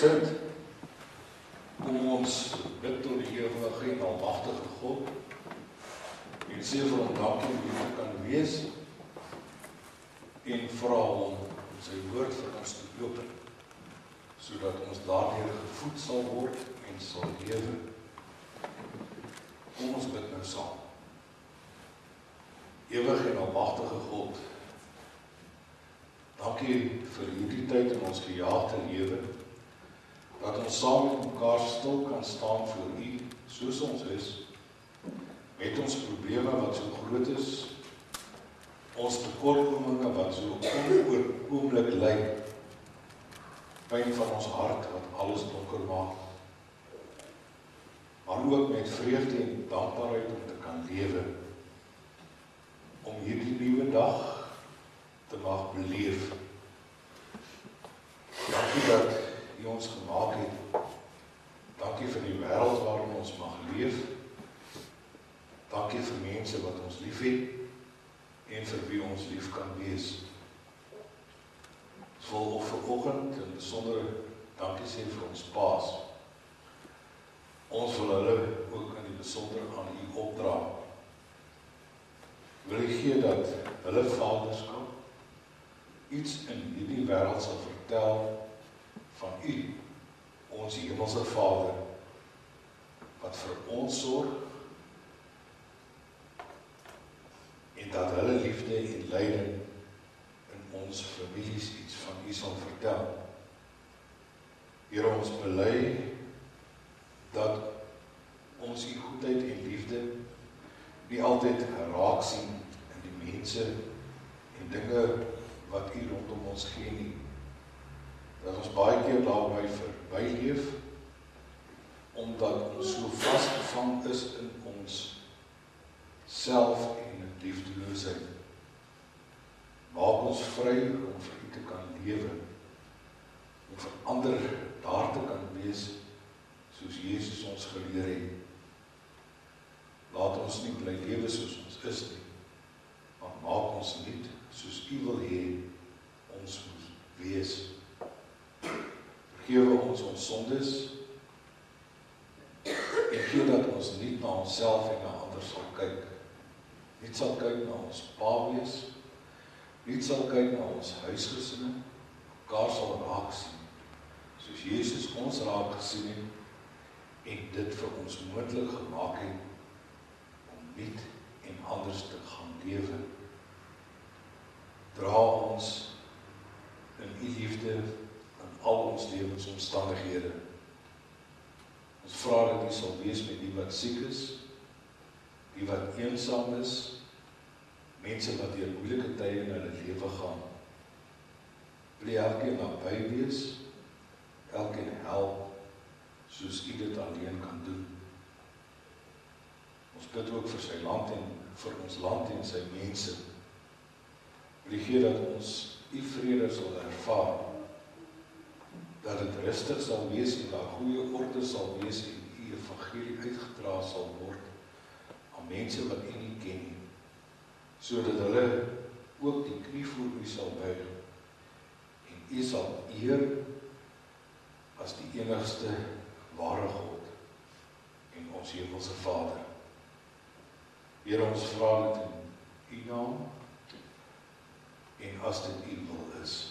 sit, kom ons bid tot die ewige en almagtige God en sê vir hom dankie om hier te kan wees en vra hom om sy woord vir ons te open, sodat ons daardeur gevoed sal word en sal lewe. Kom ons bid nou saam. Ewige en almagtige God, dankie vir hierdie tyd in ons gejaagde lewe, dat ons saam met mekaar stil kan staan voor U, soos ons is, met ons probleme wat so groot is, ons tekortkominge wat so onoorkomlik lyk, pyn van ons hart wat alles donker maak, maar ook met vreugde en dankbaarheid om te kan lewe, om hierdie nuwe dag te mag beleef. Dankie dat U ons gemaak het. Dankie vir die wêreld waarin ons mag leef. Dankie vir mense wat ons lief het en vir wie ons lief kan wees. Ons wil ook vanoggend in besonder dankie sê vir ons paas. Ons wil hulle ook in die besonder aan U opdra. Wil U gee dat hulle vaderskap iets in hierdie wêreld sal vertel van U, ons hemelse Vader, wat vir ons sorg, en dat hulle liefde en lyding in ons families iets van U sal vertel. Here, ons bely dat ons U goedheid en liefde nie altyd raak sien in die mense en dinge wat U rondom ons gee nie. Dat ons baie keer daarby verbyleef, omdat ons so vasgevang is in ons self en in liefdeloosheid. Maak ons vry om vir U te kan lewe, om vir ander daar te kan wees, soos Jesus ons geleer het. Laat ons nie bly lewe soos ons is nie, maar maak ons nuut soos U wil hê ons moet wees. Vergewe ons sondes en gee dat ons nie na onsself en na ander sal kyk. Nie sal kyk na ons pa wees, nie sal kyk na ons huisgesinne, mekaar sal raak sien, soos Jesus ons raak gesien het en dit vir ons moontlik gemaak het om nuut en anders te gaan lewe. Dra ons in U liefde in al ons lewensomstandighede. Ons vra dat U sal wees met die wat siek is, die wat eensaam is, mense wat deur moeilike tye in hulle lewe gaan. Wil U elkeen naby wees, elkeen help, soos U dit alleen kan doen. Ons bid ook vir sy land en vir ons land en sy mense. Wil U gee dat ons U vrede sal ervaar, dat dit rustig sal wees en daar goeie orde sal wees en U evangelie uitgedra sal word aan mense wat U nie ken nie, sodat hulle ook die knie voor U sal buig en U sal eer as die enigste ware God en ons hemelse Vader. Here, ons vra dit in U naam en as dit U wil is.